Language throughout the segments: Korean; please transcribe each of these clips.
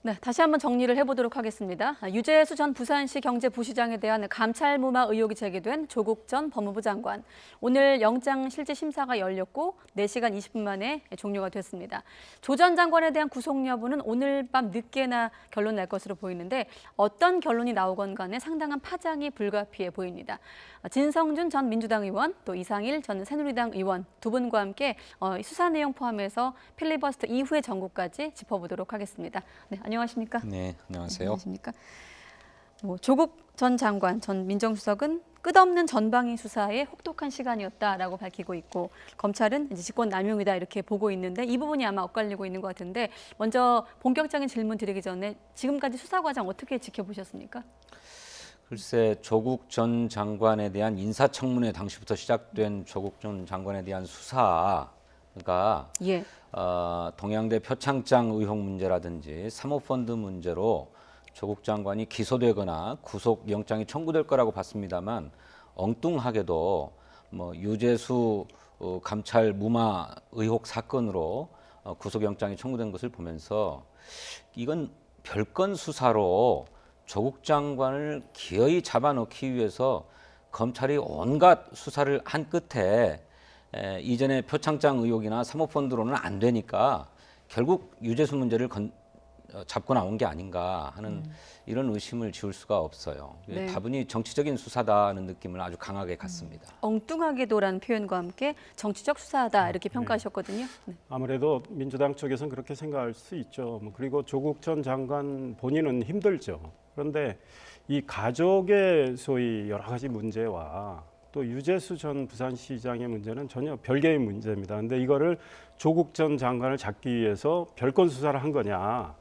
네, 다시 한번 정리를 해보도록 하겠습니다. 유재수 전 부산시 경제부시장에 대한 감찰 무마 의혹이 제기된 조국 전 법무부 장관. 오늘 영장 실질 심사가 열렸고 4시간 20분 만에 종료가 됐습니다. 조 전 장관에 대한 구속 여부는 오늘 밤 늦게나 결론 날 것으로 보이는데 어떤 결론이 나오건 간에 상당한 파장이 불가피해 보입니다. 진성준 전 민주당 의원, 또 이상일 전 새누리당 의원 두 분과 함께 수사 내용 포함해서 필리버스터 이후의 전국까지 짚어보도록 하겠습니다. 네, 안녕하십니까? 네, 안녕하세요. 안녕하십니까? 조국 전 장관, 전 민정수석은 끝없는 전방위 수사에 혹독한 시간이었다라고 밝히고 있고 검찰은 이제 직권남용이다 이렇게 보고 있는데 이 부분이 아마 엇갈리고 있는 것 같은데 먼저 본격적인 질문 드리기 전에 지금까지 수사 과정 어떻게 지켜보셨습니까? 글쎄, 조국 전 장관에 대한 인사청문회 당시부터 시작된 조국 전 장관에 대한 수사가 예. 동양대 표창장 의혹 문제라든지 사모펀드 문제로 조국 장관이 기소되거나 구속영장이 청구될 거라고 봤습니다만 엉뚱하게도 유재수 감찰 무마 의혹 사건으로 구속영장이 청구된 것을 보면서 이건 별건 수사로 조국 장관을 기어이 잡아넣기 위해서 검찰이 온갖 수사를 한 끝에 이전에 표창장 의혹이나 사모펀드로는 안 되니까 결국 유재수 문제를 잡고 나온 게 아닌가 하는 이런 의심을 지울 수가 없어요. 네. 다분히 정치적인 수사다는 느낌을 아주 강하게 갖습니다. 엉뚱하게도라는 표현과 함께 정치적 수사다 이렇게 평가하셨거든요. 네. 아무래도 민주당 쪽에서는 그렇게 생각할 수 있죠. 그리고 조국 전 장관 본인은 힘들죠. 그런데 이 가족의 소위 여러 가지 문제와 또 유재수 전 부산시장의 문제는 전혀 별개의 문제입니다. 근데 이거를 조국 전 장관을 잡기 위해서 별건 수사를 한 거냐?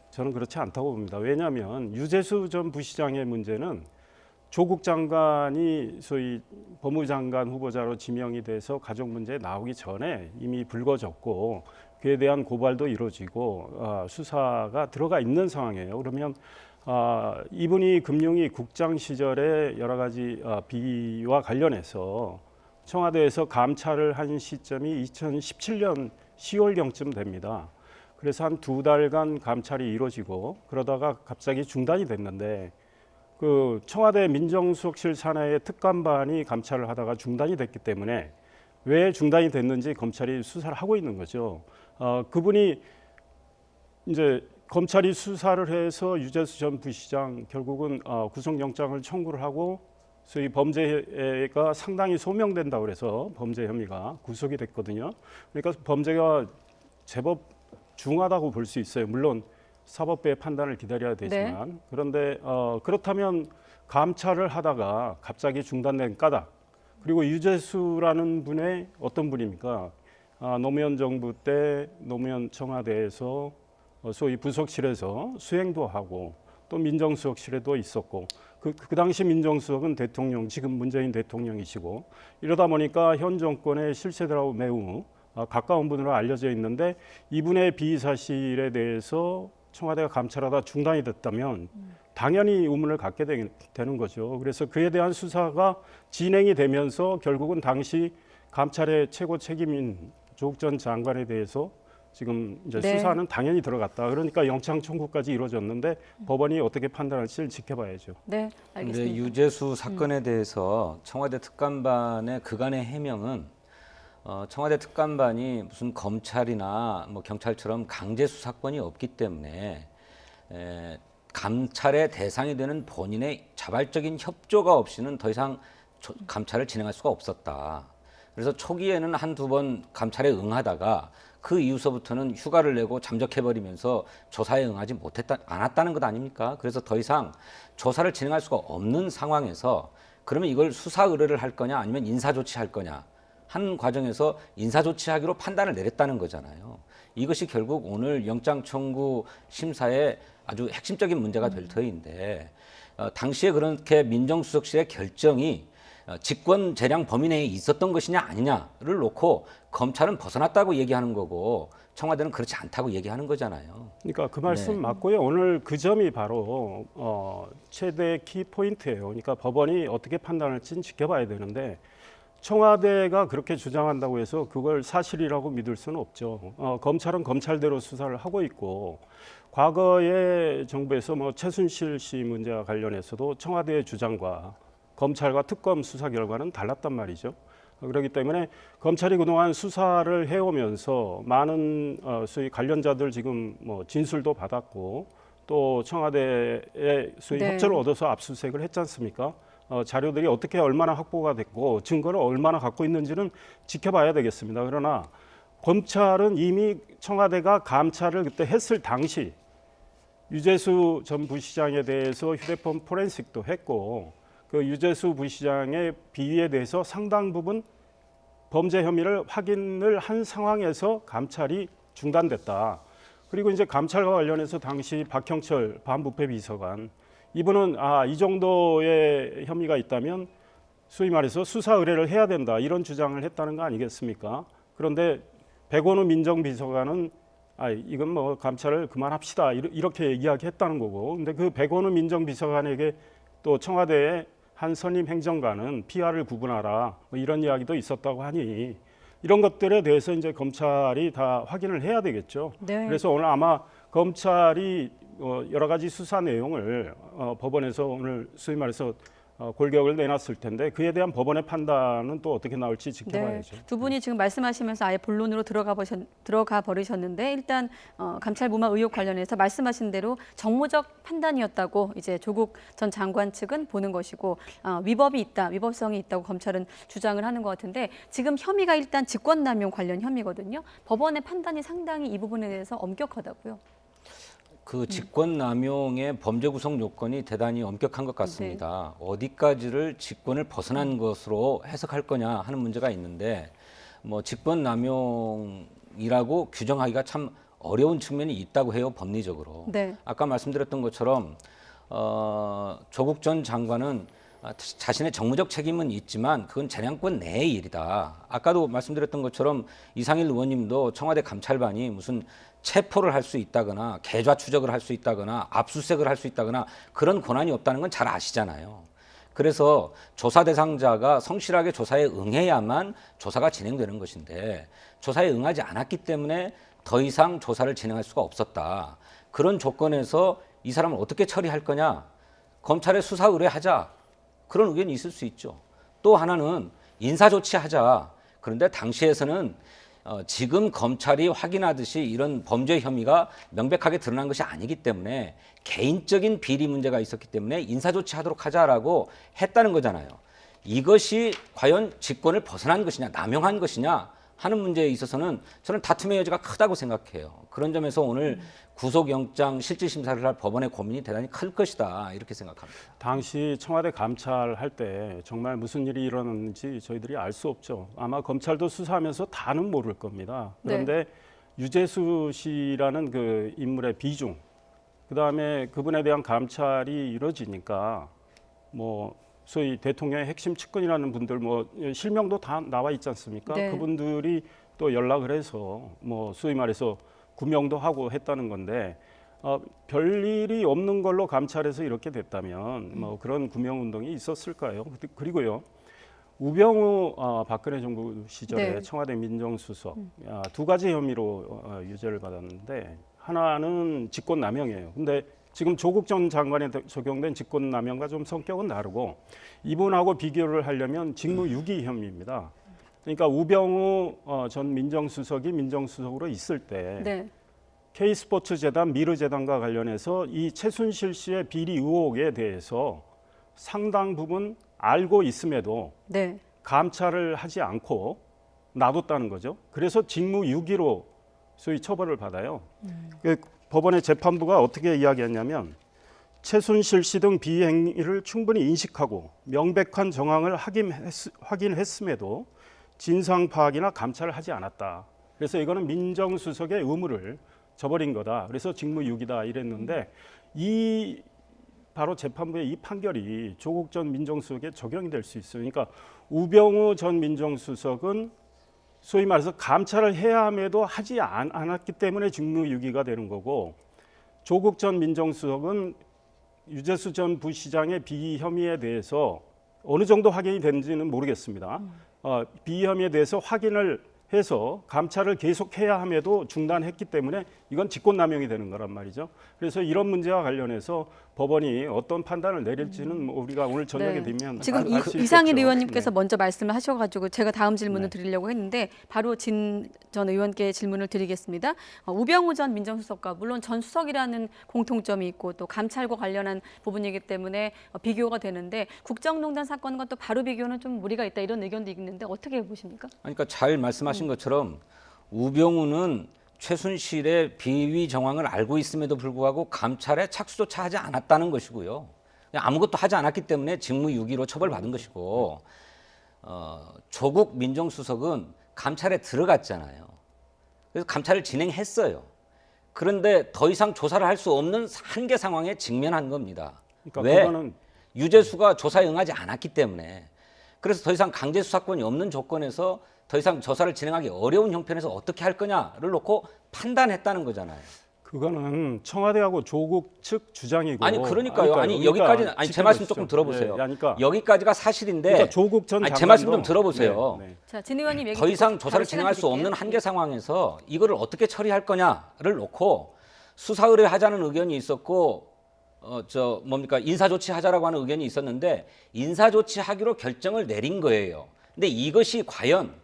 저는 그렇지 않다고 봅니다. 왜냐하면 유재수 전 부시장의 문제는 조국 장관이 소위 법무부 장관 후보자로 지명이 돼서 가족 문제에 나오기 전에 이미 불거졌고 그에 대한 고발도 이루어지고 수사가 들어가 있는 상황이에요. 그러면 이분이 금융위 국장 시절에 여러 가지 비리와 관련해서 청와대에서 감찰을 한 시점이 2017년 10월경쯤 됩니다. 그래서 한 2달간 감찰이 이루어지고 그러다가 갑자기 중단이 됐는데 그 청와대 민정수석실 산하의 특감반이 감찰을 하다가 중단이 됐기 때문에 왜 중단이 됐는지 검찰이 수사를 하고 있는 거죠. 그분이 이제 검찰이 수사를 해서 유재수 전 부시장 결국은 구속영장을 청구를 하고 소위 범죄가 상당히 소명된다고 그래서 범죄 혐의가 구속이 됐거든요. 그러니까 범죄가 제법 중하다고 볼 수 있어요. 물론 사법부의 판단을 기다려야 되지만 네. 그런데 그렇다면 감찰을 하다가 갑자기 중단된 까닭 그리고 유재수라는 분의 어떤 분입니까? 노무현 정부 때 노무현 청와대에서 소위 부속실에서 수행도 하고 또 민정수석실에도 있었고 그 당시 민정수석은 대통령 지금 문재인 대통령이시고 이러다 보니까 현 정권의 실세들하고 매우 가까운 분으로 알려져 있는데 이분의 비위 사실에 대해서 청와대가 감찰하다 중단이 됐다면 당연히 의문을 갖게 되는 거죠. 그래서 그에 대한 수사가 진행이 되면서 결국은 당시 감찰의 최고 책임인 조국 전 장관에 대해서 지금 이제 네. 수사는 당연히 들어갔다. 그러니까 영장 청구까지 이루어졌는데 법원이 어떻게 판단할지를 지켜봐야죠. 네, 그런데 알겠습니다. 유재수 사건에 대해서 청와대 특감반의 그간의 해명은 청와대 특감반이 무슨 검찰이나 경찰처럼 강제 수사권이 없기 때문에 감찰의 대상이 되는 본인의 자발적인 협조가 없이는 더 이상 감찰을 진행할 수가 없었다. 그래서 초기에는 한두 번 감찰에 응하다가 그 이후서부터는 휴가를 내고 잠적해버리면서 조사에 응하지 않았다는 것 아닙니까? 그래서 더 이상 조사를 진행할 수가 없는 상황에서 그러면 이걸 수사 의뢰를 할 거냐 아니면 인사 조치할 거냐 한 과정에서 인사 조치하기로 판단을 내렸다는 거잖아요. 이것이 결국 오늘 영장 청구 심사의 아주 핵심적인 문제가 될 터인데 당시에 그렇게 민정수석실의 결정이 직권 재량 범위 내에 있었던 것이냐 아니냐를 놓고 검찰은 벗어났다고 얘기하는 거고 청와대는 그렇지 않다고 얘기하는 거잖아요. 그러니까 그 말씀 맞고요. 오늘 그 점이 바로 최대 키 포인트예요. 그러니까 법원이 어떻게 판단할지는 지켜봐야 되는데 청와대가 그렇게 주장한다고 해서 그걸 사실이라고 믿을 수는 없죠. 검찰은 검찰대로 수사를 하고 있고 과거에 정부에서 뭐 최순실 씨 문제와 관련해서도 청와대의 주장과 검찰과 특검 수사 결과는 달랐단 말이죠. 그렇기 때문에 검찰이 그동안 수사를 해오면서 많은 소위 관련자들 지금 뭐 진술도 받았고 또 청와대의 소위 네. 협조를 얻어서 압수수색을 했지 않습니까? 자료들이 어떻게 얼마나 확보가 됐고 증거를 얼마나 갖고 있는지는 지켜봐야 되겠습니다. 그러나 검찰은 이미 청와대가 감찰을 그때 했을 당시 유재수 전 부시장에 대해서 휴대폰 포렌식도 했고 그 유재수 부시장의 비위에 대해서 상당 부분 범죄 혐의를 확인을 한 상황에서 감찰이 중단됐다. 그리고 이제 감찰과 관련해서 당시 박형철 반부패 비서관 이분은 이 정도의 혐의가 있다면 소위 말해서 수사 의뢰를 해야 된다 이런 주장을 했다는 거 아니겠습니까? 그런데 백원우 민정비서관은 이건 뭐 감찰을 그만합시다 이렇게 이야기했다는 거고, 근데 그 백원우 민정비서관에게 또 청와대의 한 선임 행정관은 PR을 구분하라 뭐 이런 이야기도 있었다고 하니 이런 것들에 대해서 이제 검찰이 다 확인을 해야 되겠죠. 네. 그래서 오늘 아마 검찰이 여러 가지 수사 내용을 법원에서 오늘 소위 말해서 골격을 내놨을 텐데 그에 대한 법원의 판단은 또 어떻게 나올지 지켜봐야죠. 두 분이 지금 말씀하시면서 아예 본론으로 들어가 버리셨는데 일단 감찰 무마 의혹 관련해서 말씀하신 대로 정무적 판단이었다고 이제 조국 전 장관 측은 보는 것이고 위법이 있다, 위법성이 있다고 검찰은 주장을 하는 것 같은데 지금 혐의가 일단 직권남용 관련 혐의거든요. 법원의 판단이 상당히 이 부분에 대해서 엄격하다고요. 그 직권남용의 범죄 구성 요건이 대단히 엄격한 것 같습니다. 어디까지를 직권을 벗어난 것으로 해석할 거냐 하는 문제가 있는데 뭐 직권남용이라고 규정하기가 참 어려운 측면이 있다고 해요, 법리적으로. 네. 아까 말씀드렸던 것처럼 조국 전 장관은 자신의 정무적 책임은 있지만 그건 재량권 내의 일이다. 아까도 말씀드렸던 것처럼 이상일 의원님도 청와대 감찰반이 무슨 체포를 할 수 있다거나 계좌 추적을 할 수 있다거나 압수수색을 할 수 있다거나 그런 권한이 없다는 건 잘 아시잖아요. 그래서 조사 대상자가 성실하게 조사에 응해야만 조사가 진행되는 것인데 조사에 응하지 않았기 때문에 더 이상 조사를 진행할 수가 없었다. 그런 조건에서 이 사람을 어떻게 처리할 거냐? 검찰에 수사 의뢰하자. 그런 의견이 있을 수 있죠. 또 하나는 인사조치하자. 그런데 당시에서는 지금 검찰이 확인하듯이 이런 범죄 혐의가 명백하게 드러난 것이 아니기 때문에 개인적인 비리 문제가 있었기 때문에 인사조치하도록 하자라고 했다는 거잖아요. 이것이 과연 직권을 벗어난 것이냐, 남용한 것이냐 하는 문제에 있어서는 저는 다툼의 여지가 크다고 생각해요. 그런 점에서 오늘 구속영장 실질심사를 할 법원의 고민이 대단히 클 것이다 이렇게 생각합니다. 당시 청와대 감찰할 때 정말 무슨 일이 일어났는지 저희들이 알 수 없죠. 아마 검찰도 수사하면서 다는 모를 겁니다. 그런데 유재수 씨라는 그 인물의 비중, 그다음에 그분에 대한 감찰이 이루어지니까 뭐 소위 대통령의 핵심 측근이라는 분들 뭐 실명도 다 나와 있지 않습니까? 네. 그분들이 또 연락을 해서 뭐 소위 말해서 구명도 하고 했다는 건데 별일이 없는 걸로 감찰해서 이렇게 됐다면 뭐 그런 구명 운동이 있었을까요? 그리고요. 우병우 박근혜 정부 시절에 네. 청와대 민정수석 두 가지 혐의로 유죄를 받았는데 하나는 직권남용이에요. 근데 지금 조국 전 장관에 적용된 직권남용과 좀 성격은 다르고 이분하고 비교를 하려면 직무유기 혐의입니다. 그러니까 우병우 전 민정수석이 민정수석으로 있을 때 K스포츠재단, 미르재단과 관련해서 이 최순실 씨의 비리 의혹에 대해서 상당 부분 알고 있음에도 감찰을 하지 않고 놔뒀다는 거죠. 그래서 직무유기로 소위 처벌을 받아요. 법원의 재판부가 어떻게 이야기했냐면 최순실 씨 등 비행위를 충분히 인식하고 명백한 정황을 확인했음에도 진상 파악이나 감찰을 하지 않았다. 그래서 이거는 민정수석의 의무를 저버린 거다. 그래서 직무유기다 이랬는데 이 바로 재판부의 이 판결이 조국 전 민정수석에 적용이 될 수 있어요. 그러니까 우병우 전 민정수석은 소위 말해서 감찰을 해야 함에도 하지 않았기 때문에 직무유기가 되는 거고 조국 전 민정수석은 유재수 전 부시장의 비리 혐의에 대해서 어느 정도 확인이 되는지는 모르겠습니다. 비위 혐의에 대해서 확인을 해서 감찰을 계속해야 함에도 중단했기 때문에 이건 직권남용이 되는 거란 말이죠. 그래서 이런 문제와 관련해서 법원이 어떤 판단을 내릴지는 뭐 우리가 오늘 저녁에 네. 되면 지금 알수 이상인 있겠죠. 의원님께서 네. 먼저 말씀을 하셔가지고 제가 다음 질문을 네. 드리려고 했는데 바로 진 전 의원께 질문을 드리겠습니다. 우병우 전 민정수석과 물론 전 수석이라는 공통점이 있고 또 감찰과 관련한 부분이기 때문에 비교가 되는데 국정농단 사건과 또 바로 비교는 좀 무리가 있다 이런 의견도 있는데 어떻게 보십니까? 그러니까 잘 말씀하신 것처럼 우병우는 최순실의 비위 정황을 알고 있음에도 불구하고 감찰에 착수조차 하지 않았다는 것이고요. 그냥 아무것도 하지 않았기 때문에 직무유기로 처벌받은 것이고 조국 민정수석은 감찰에 들어갔잖아요. 그래서 감찰을 진행했어요. 그런데 더 이상 조사를 할 수 없는 한계 상황에 직면한 겁니다. 그러니까 왜? 그거는 유재수가 조사에 응하지 않았기 때문에. 그래서 더 이상 강제 수사권이 없는 조건에서 더 이상 조사를 진행하기 어려운 형편에서 어떻게 할 거냐를 놓고 판단했다는 거잖아요. 그거는 청와대하고 조국 측 주장이고. 아니 그러니까요. 아니 여기까지는 아니 제 말씀 조금 들어보세요. 예, 그러니까, 여기까지가 사실인데. 그러니까 조국 전 아니, 제 말씀 좀 장관도- 들어보세요. 네, 네. 자, 진 의원님 얘기 더 이상 듣고 조사를 바로 시간 진행할 수 드릴게요. 없는 한계 상황에서 이거를 어떻게 처리할 거냐를 놓고 수사 의뢰하자는 의견이 있었고 인사 조치하자라고 하는 의견이 있었는데 인사 조치하기로 결정을 내린 거예요. 근데 이것이 과연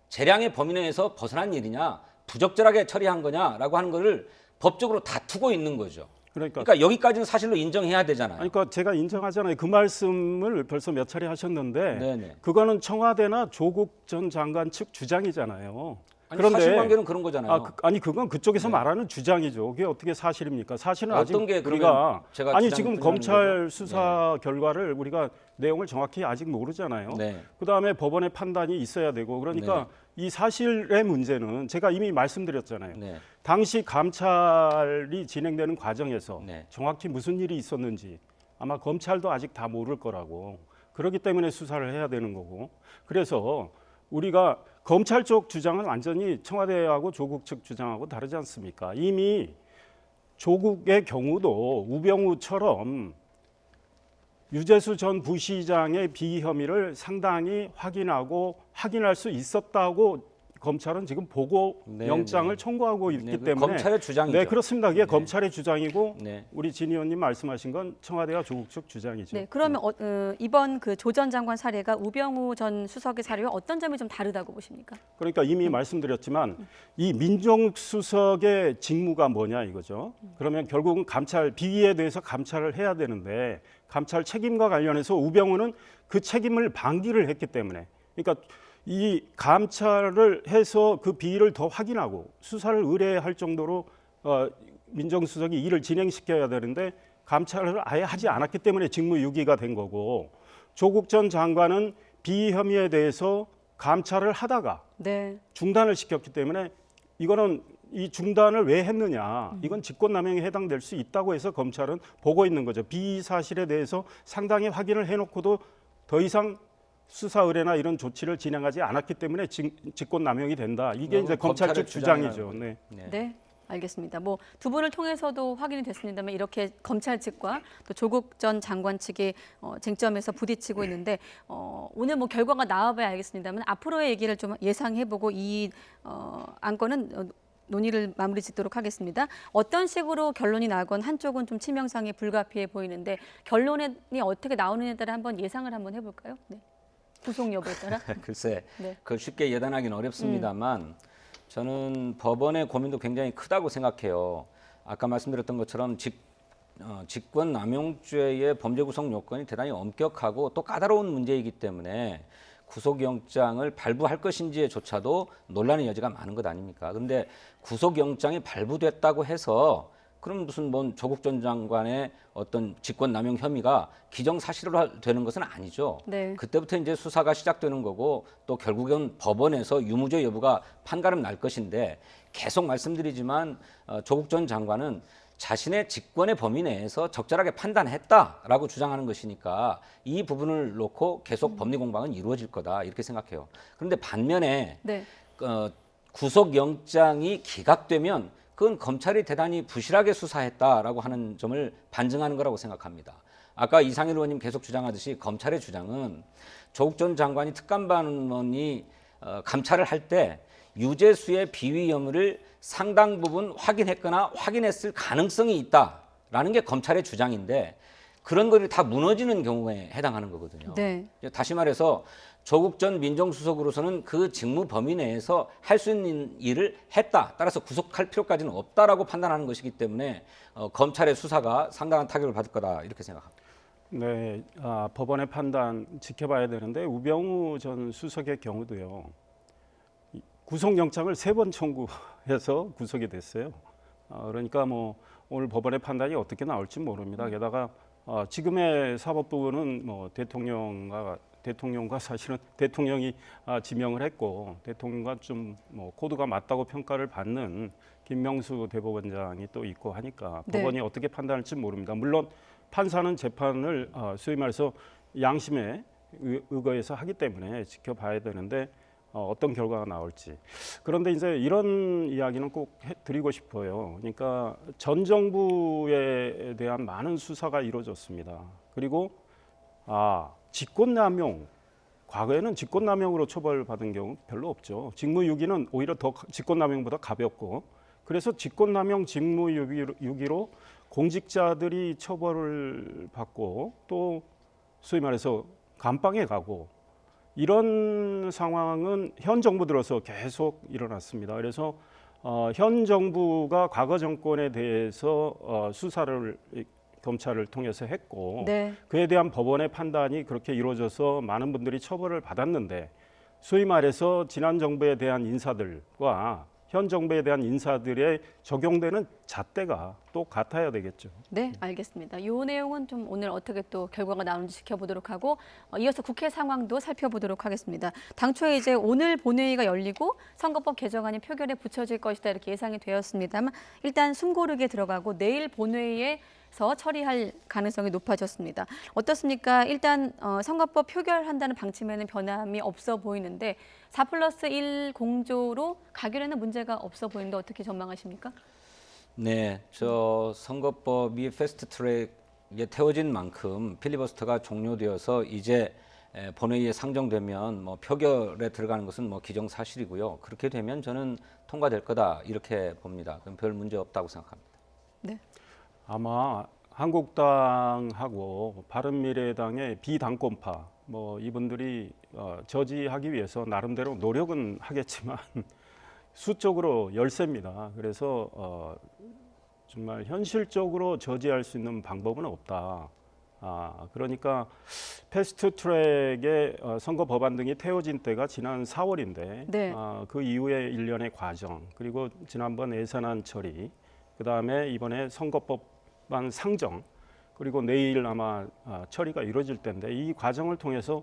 재량의 범위 내에서 벗어난 일이냐, 부적절하게 처리한 거냐라고 하는 거를 법적으로 다투고 있는 거죠. 그러니까 여기까지는 사실로 인정해야 되잖아요. 아니, 그러니까 제가 인정하잖아요. 그 말씀을 벌써 몇 차례 하셨는데 네네. 그거는 청와대나 조국 전 장관 측 주장이잖아요. 아니, 사실관계는 그런 거잖아요. 아니 그건 그쪽에서 말하는 주장이죠. 그게 어떻게 사실입니까? 사실은 아직 어떤 게 그러면 우리가 제가 아니 주장이 지금 틀리다는 검찰 거죠? 수사 결과를 우리가 내용을 정확히 아직 모르잖아요. 네. 그다음에 법원의 판단이 있어야 되고 그러니까 이 사실의 문제는 제가 이미 말씀드렸잖아요. 네. 당시 감찰이 진행되는 과정에서 네. 정확히 무슨 일이 있었는지 아마 검찰도 아직 다 모를 거라고 그렇기 때문에 수사를 해야 되는 거고 그래서 우리가 검찰 쪽 주장은 완전히 청와대하고 조국 측 주장하고 다르지 않습니까? 이미 조국의 경우도 우병우처럼 유재수 전 부시장의 비위 혐의를 상당히 확인할 수 있었다고 검찰은 지금 보고 네, 영장을 네. 청구하고 있기 네, 그 때문에 검찰의 주장이죠. 네, 그렇습니다. 이게 네. 검찰의 주장이고 네. 우리 진 의원님 말씀하신 건 청와대와 조국 측 주장이죠. 네, 그러면 이번 그 조 전 장관 사례가 우병우 전 수석의 사례와 어떤 점이 좀 다르다고 보십니까? 그러니까 이미 말씀드렸지만 이 민정수석의 직무가 뭐냐 이거죠. 그러면 결국은 감찰 비위에 대해서 감찰을 해야 되는데 감찰 책임과 관련해서 우병우는 그 책임을 방기를 했기 때문에 그러니까 이 감찰을 해서 그 비위를 더 확인하고 수사를 의뢰할 정도로 민정수석이 일을 진행시켜야 되는데 감찰을 아예 하지 않았기 때문에 직무유기가 된 거고 조국 전 장관은 비위 혐의에 대해서 감찰을 하다가 네. 중단을 시켰기 때문에 이거는 이 중단을 왜 했느냐 이건 직권남용에 해당될 수 있다고 해서 검찰은 보고 있는 거죠. 비위 사실에 대해서 상당히 확인을 해놓고도 더 이상 수사 의뢰나 이런 조치를 진행하지 않았기 때문에 직권남용이 된다. 이게 이제 검찰 측 주장이죠. 네. 네, 알겠습니다. 뭐 두 분을 통해서도 확인이 됐습니다만 이렇게 검찰 측과 또 조국 전 장관 측이 쟁점에서 부딪히고 있는데 오늘 뭐 결과가 나와봐야 알겠습니다만 앞으로의 얘기를 좀 예상해보고 이 안건은 논의를 마무리 짓도록 하겠습니다. 어떤 식으로 결론이 나건 한쪽은 좀 치명상이 불가피해 보이는데 결론이 어떻게 나오느냐에 따라 한번 예상을 한번 해볼까요? 네. 구속 여부에 따라. 글쎄, 네. 그걸 쉽게 예단하기는 어렵습니다만 저는 법원의 고민도 굉장히 크다고 생각해요. 아까 말씀드렸던 것처럼 직권남용죄의 범죄 구성 요건이 대단히 엄격하고 또 까다로운 문제이기 때문에 구속영장을 발부할 것인지조차도 논란의 여지가 많은 것 아닙니까? 그런데 구속영장이 발부됐다고 해서 그럼 무슨 조국 전 장관의 어떤 직권남용 혐의가 기정사실로 되는 것은 아니죠. 네. 그때부터 이제 수사가 시작되는 거고 또 결국은 법원에서 유무죄 여부가 판가름 날 것인데 계속 말씀드리지만 조국 전 장관은 자신의 직권의 범위 내에서 적절하게 판단했다라고 주장하는 것이니까 이 부분을 놓고 계속 법리 공방은 이루어질 거다 이렇게 생각해요. 그런데 반면에 네. 구속영장이 기각되면 그건 검찰이 대단히 부실하게 수사했다라고 하는 점을 반증하는 거라고 생각합니다. 아까 이상일 의원님 계속 주장하듯이 검찰의 주장은 조국 전 장관이 특감반원이 감찰을 할 때 유재수의 비위 여부를 상당 부분 확인했거나 확인했을 가능성이 있다라는 게 검찰의 주장인데 그런 것이 다 무너지는 경우에 해당하는 거거든요. 네. 다시 말해서 조국 전 민정수석으로서는 그 직무 범위 내에서 할 수 있는 일을 했다. 따라서 구속할 필요까지는 없다라고 판단하는 것이기 때문에 검찰의 수사가 상당한 타격을 받을 거다 이렇게 생각합니다. 네, 법원의 판단 지켜봐야 되는데 우병우 전 수석의 경우도요. 구속영장을 3번 청구해서 구속이 됐어요. 그러니까 뭐 오늘 법원의 판단이 어떻게 나올지 모릅니다. 게다가 지금의 사법부는 뭐 대통령과 사실은 대통령이 지명을 했고 대통령과 좀 뭐 코드가 맞다고 평가를 받는 김명수 대법원장이 또 있고 하니까 네. 법원이 어떻게 판단할지 모릅니다. 물론 판사는 재판을 소위 말해서 양심에 의거해서 하기 때문에 지켜봐야 되는데 어떤 결과가 나올지. 그런데 이제 이런 이야기는 꼭 드리고 싶어요. 그러니까 전 정부에 대한 많은 수사가 이루어졌습니다. 그리고 직권남용, 과거에는 직권남용으로 처벌받은 경우 별로 없죠. 직무유기는 오히려 더 직권남용보다 가볍고, 그래서 직권남용, 직무유기로 공직자들이 처벌을 받고 또 소위 말해서 감방에 가고 이런 상황은 현 정부 들어서 계속 일어났습니다. 그래서 현 정부가 과거 정권에 대해서 수사를 검찰을 통해서 했고 네. 그에 대한 법원의 판단이 그렇게 이루어져서 많은 분들이 처벌을 받았는데 소위 말해서 지난 정부에 대한 인사들과 현 정부에 대한 인사들의 적용되는 잣대가 또 같아야 되겠죠. 네, 알겠습니다. 이 내용은 좀 오늘 어떻게 또 결과가 나오는지 지켜보도록 하고 이어서 국회 상황도 살펴보도록 하겠습니다. 당초에 이제 오늘 본회의가 열리고 선거법 개정안이 표결에 붙여질 것이다 이렇게 예상이 되었습니다만 일단 숨 고르게 들어가고 내일 본회의에서 처리할 가능성이 높아졌습니다. 어떻습니까? 일단 선거법 표결한다는 방침에는 변함이 없어 보이는데 4+1 공조로 가결에는 문제가 없어 보이는데 어떻게 전망하십니까? 네, 저 선거법이 패스트트랙에 태워진 만큼 필리버스터가 종료되어서 이제 본회의에 상정되면 뭐 표결에 들어가는 것은 뭐 기정사실이고요. 그렇게 되면 저는 통과될 거다 이렇게 봅니다. 그럼 별 문제 없다고 생각합니다. 네. 아마 한국당하고 바른미래당의 비당권파 뭐 이분들이 저지하기 위해서 나름대로 노력은 하겠지만 수적으로 열세입니다. 그래서 정말 현실적으로 저지할 수 있는 방법은 없다. 그러니까 패스트트랙의 선거 법안 등이 태워진 때가 지난 4월인데 네. 그 이후에 일련의 과정 그리고 지난번 예산안 처리 그다음에 이번에 선거법안 상정 그리고 내일 아마 처리가 이루어질 텐데 이 과정을 통해서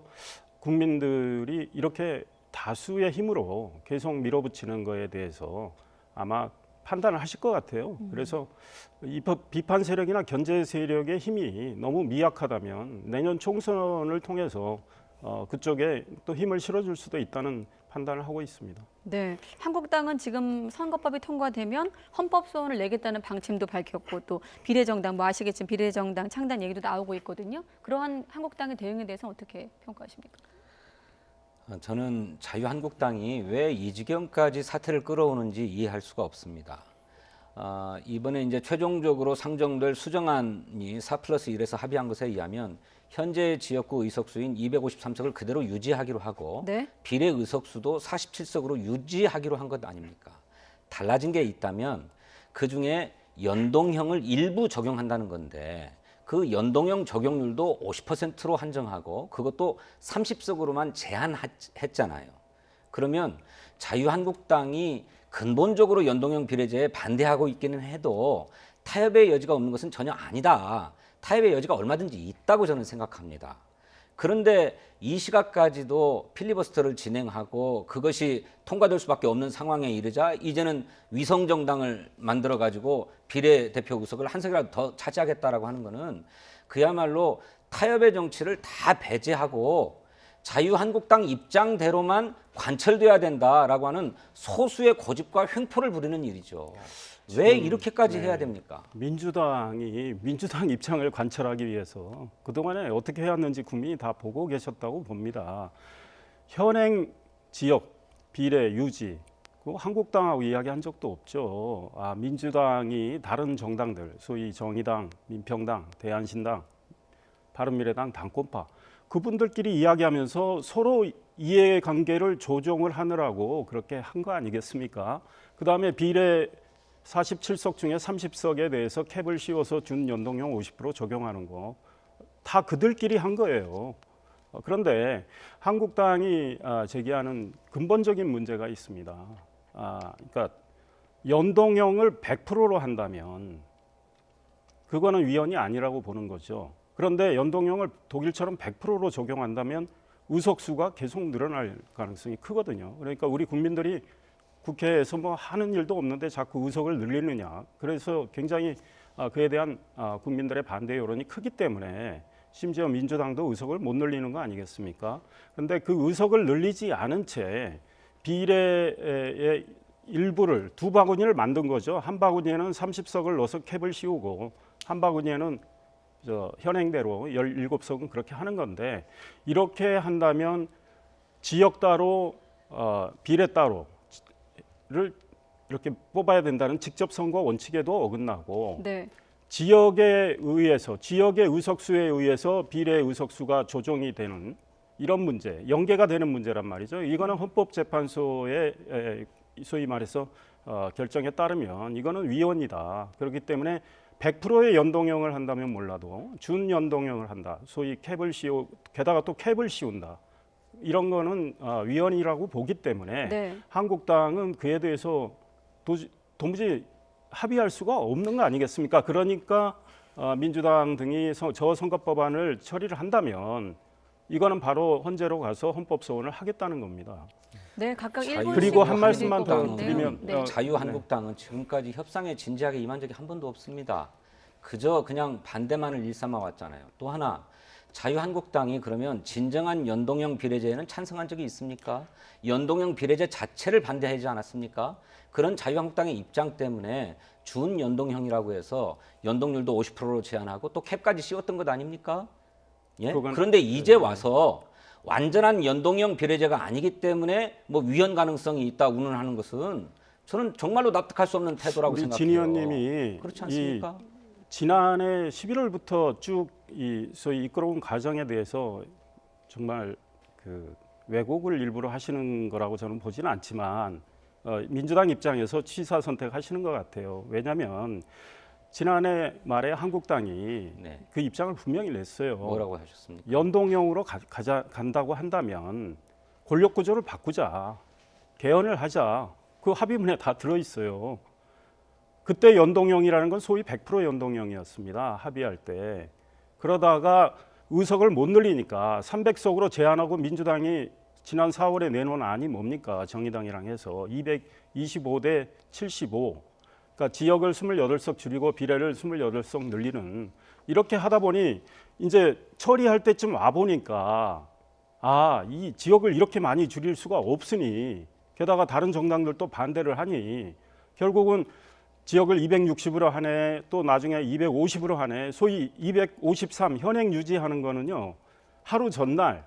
국민들이 이렇게 다수의 힘으로 계속 밀어붙이는 거에 대해서 아마 판단을 하실 것 같아요. 그래서 이 비판 세력이나 견제 세력의 힘이 너무 미약하다면 내년 총선을 통해서 그쪽에 또 힘을 실어줄 수도 있다는 판단을 하고 있습니다. 네, 한국당은 지금 선거법이 통과되면 헌법 소원을 내겠다는 방침도 밝혔고 또 비례정당 뭐 아시겠지만 비례정당 창단 얘기도 나오고 있거든요. 그러한 한국당의 대응에 대해서 어떻게 평가하십니까? 저는 자유한국당이 왜 이 지경까지 사태를 끌어오는지 이해할 수가 없습니다. 이번에 이제 최종적으로 상정될 수정안이 4+1에서 합의한 것에 의하면 현재 지역구 의석수인 253석을 그대로 유지하기로 하고 네. 비례 의석수도 47석으로 유지하기로 한 것 아닙니까? 달라진 게 있다면 그중에 연동형을 일부 적용한다는 건데 그 연동형 적용률도 50%로 한정하고 그것도 30석으로만 제한했잖아요. 그러면 자유한국당이 근본적으로 연동형 비례제에 반대하고 있기는 해도 타협의 여지가 없는 것은 전혀 아니다. 타협의 여지가 얼마든지 있다고 저는 생각합니다. 그런데 이 시각까지도 필리버스터를 진행하고 그것이 통과될 수밖에 없는 상황에 이르자 이제는 위성정당을 만들어가지고 비례대표 의석을 한 석이라도 더 차지하겠다라고 하는 것은 그야말로 타협의 정치를 다 배제하고 자유한국당 입장대로만 관철돼야 된다라고 하는 소수의 고집과 횡포를 부리는 일이죠. 왜 이렇게까지 해야 됩니까? 민주당이 민주당 입장을 관철하기 위해서 그동안에 어떻게 해왔는지 국민이 다 보고 계셨다고 봅니다. 현행 지역 비례 유지, 한국당하고 이야기한 적도 없죠. 민주당이 다른 정당들, 소위 정의당, 민평당, 대한신당, 바른미래당, 당권파 그분들끼리 이야기하면서 서로 이해관계를 조정을 하느라고 그렇게 한 거 아니겠습니까? 그다음에 비례 47석 중에 30석에 대해서 캡을 씌워서 준 연동형 50% 적용하는 거 다 그들끼리 한 거예요. 그런데 한국당이 제기하는 근본적인 문제가 있습니다. 그러니까 연동형을 100%로 한다면 그거는 위헌이 아니라고 보는 거죠. 그런데 연동형을 독일처럼 100%로 적용한다면 의석수가 계속 늘어날 가능성이 크거든요. 그러니까 우리 국민들이 국회에서 뭐 하는 일도 없는데 자꾸 의석을 늘리느냐. 그래서 굉장히 그에 대한 국민들의 반대 여론이 크기 때문에 심지어 민주당도 의석을 못 늘리는 거 아니겠습니까? 그런데 그 의석을 늘리지 않은 채 비례의 일부를 두 바구니를 만든 거죠. 한 바구니에는 30석을 넣어서 캡을 씌우고 한 바구니에는 현행대로 17석은 그렇게 하는 건데 이렇게 한다면 지역 따로 비례 따로를 이렇게 뽑아야 된다는 직접 선거 원칙에도 어긋나고 네. 지역에 의해서 지역의 의석수에 의해서 비례 의석수가 조정이 되는 이런 문제, 연계가 되는 문제란 말이죠. 이거는 헌법재판소의 소위 말해서 결정에 따르면 이거는 위헌이다. 그렇기 때문에 100%의 연동형을 한다면 몰라도 준연동형을 한다. 소위 캡을 게다가 또 캡을 씌운다. 이런 거는 위헌이라고 보기 때문에 네. 한국당은 그에 대해서 도무지 합의할 수가 없는 거 아니겠습니까? 그러니까 민주당 등이 저 선거법안을 처리를 한다면 이거는 바로 헌재로 가서 헌법 소원을 하겠다는 겁니다. 네, 각각 자유- 1분 그리고 한 말씀만 더 드리면 네. 자유한국당은 지금까지 협상에 진지하게 임한 적이 한 번도 없습니다. 그저 그냥 반대만을 일삼아 왔잖아요. 또 하나 자유한국당이 그러면 진정한 연동형 비례제에는 찬성한 적이 있습니까? 연동형 비례제 자체를 반대하지 않았습니까? 그런 자유한국당의 입장 때문에 준연동형이라고 해서 연동률도 50%로 제한하고 또 캡까지 씌웠던 것 아닙니까? 예? 그런데 이제 와서 완전한 연동형 비례제가 아니기 때문에 뭐 위헌 가능성이 있다 운운하는 것은 저는 정말로 납득할 수 없는 태도라고 우리 생각해요. 진 의원님이 그렇지 않습니까? 지난해 11월부터 쭉 소위 이끌어온 과정에 대해서 정말 그 왜곡을 일부러 하시는 거라고 저는 보지는 않지만 민주당 입장에서 취사 선택하시는 것 같아요. 왜냐하면 지난해 말에 한국당이 네. 그 입장을 분명히 냈어요. 뭐라고 하셨습니까? 연동형으로 간다고 한다면 권력 구조를 바꾸자, 개헌을 하자. 그 합의문에 다 들어 있어요. 그때 연동형이라는 건 소위 100% 연동형이었습니다. 합의할 때. 그러다가 의석을 못 늘리니까 300석으로 제한하고 민주당이 지난 4월에 내놓은 안이 뭡니까? 정의당이랑 해서 225대 75. 그러니까 지역을 28석 줄이고 비례를 28석 늘리는 이렇게 하다 보니 이제 처리할 때쯤 와 보니까 이 지역을 이렇게 많이 줄일 수가 없으니 게다가 다른 정당들도 반대를 하니 결국은 지역을 260으로 하네 또 나중에 250으로 하네 소위 253 현행 유지하는 거는요 하루 전날까지도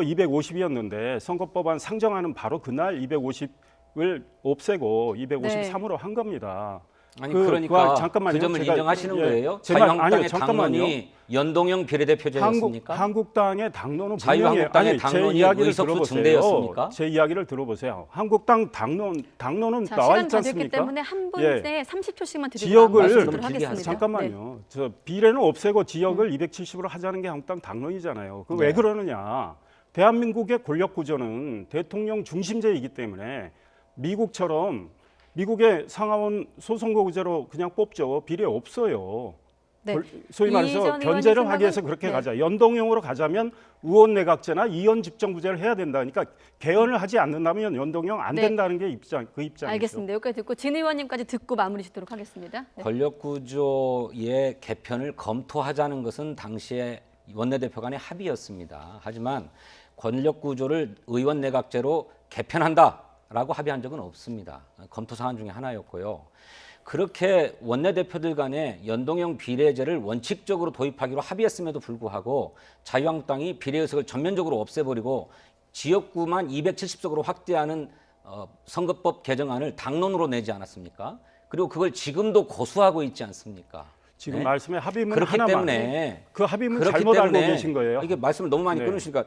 250이었는데 선거법안 상정하는 바로 그날 250을 없애고 253으로 한 겁니다. 아니 그러니까 잠깐만요. 그 점을 인정하시는 거예요? 제 말, 아니요, 자유한국당의 잠깐만요. 당론이 연동형 비례대표제였습니까? 한국당의 당론은 분명히 자유한국당의 당론이 의석수 증대였습니까? 제 이야기를 들어보세요. 한국당 당론은 자, 나와 시간 있지 다 됐기 않습니까? 때문에 한 분에 30초씩만 드리고 지역을- 말씀드리도록 좀 길게 하겠습니다. 잠깐만요. 저 비례는 없애고 지역을 270으로 하자는 게 한국당 당론이잖아요. 그 왜 네. 그러느냐? 대한민국의 권력 구조는 대통령 중심제이기 때문에 미국의 상하원 소선거구제로 그냥 뽑죠. 비례 없어요. 네. 소위 말해서 이전 의원님 견제를 하기 위해서 생각은- 그렇게 네. 가자. 연동형으로 가자면 의원 내각제나 이원 집정부제를 해야 된다니까 개헌을 하지 않는다면 연동형 안 네. 된다는 게 그 입장이죠. 알겠습니다. 여기까지 듣고 진 의원님까지 듣고 마무리 짓도록 하겠습니다. 네. 권력구조의 개편을 검토하자는 것은 당시에 원내대표 간의 합의였습니다. 하지만 권력구조를 의원 내각제로 개편한다. 합의하자라고 합의한 적은 없습니다. 검토 사안 중에 하나였고요. 그렇게 원내대표들 간에 연동형 비례제를 원칙적으로 도입하기로 합의했음에도 불구하고 자유한국당이 비례의석을 전면적으로 없애버리고 지역구만 270석으로 확대하는 선거법 개정안을 당론으로 내지 않았습니까? 그리고 그걸 지금도 고수하고 있지 않습니까? 지금 네? 말씀의 합의문 그렇기 하나만 때문에 그 합의문 그렇기 잘못 알고 때문에 계신 거예요. 이게 말씀을 너무 많이 네. 끊으시니까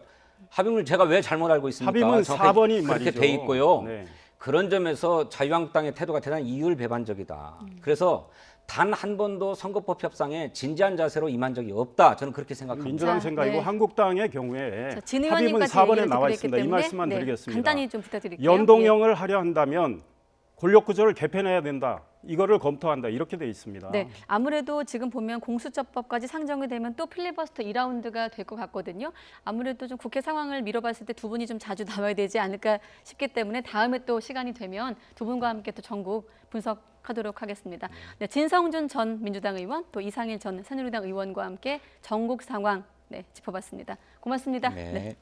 합의문을 제가 왜 잘못 알고 있습니까? 합의문 정확하게 4번이 그렇게 말이죠. 돼 있고요. 네. 그런 점에서 자유한국당의 태도가 대단히 이율배반적이다. 그래서 단 한 번도 선거법 협상에 진지한 자세로 임한 적이 없다. 저는 그렇게 생각합니다. 민주당 자, 생각이고 네. 한국당의 경우에 자, 진 합의문 의원님까지 4번에 얘기를 나와 듣고 있습니다. 이 있기 말씀만 때문에 드리겠습니다. 간단히 좀 부탁드릴게요. 연동형을 하려 한다면 권력 구조를 개편해야 된다. 이거를 검토한다. 이렇게 돼 있습니다. 네, 아무래도 지금 보면 공수처법까지 상정이 되면 또 필리버스터 2라운드가 될 것 같거든요. 아무래도 좀 국회 상황을 미뤄봤을 때 두 분이 좀 자주 나와야 되지 않을까 싶기 때문에 다음에 또 시간이 되면 두 분과 함께 또 전국 분석하도록 하겠습니다. 네, 진성준 전 민주당 의원, 또 이상일 전 새누리당 의원과 함께 전국 상황 짚어봤습니다. 고맙습니다. 네. 네.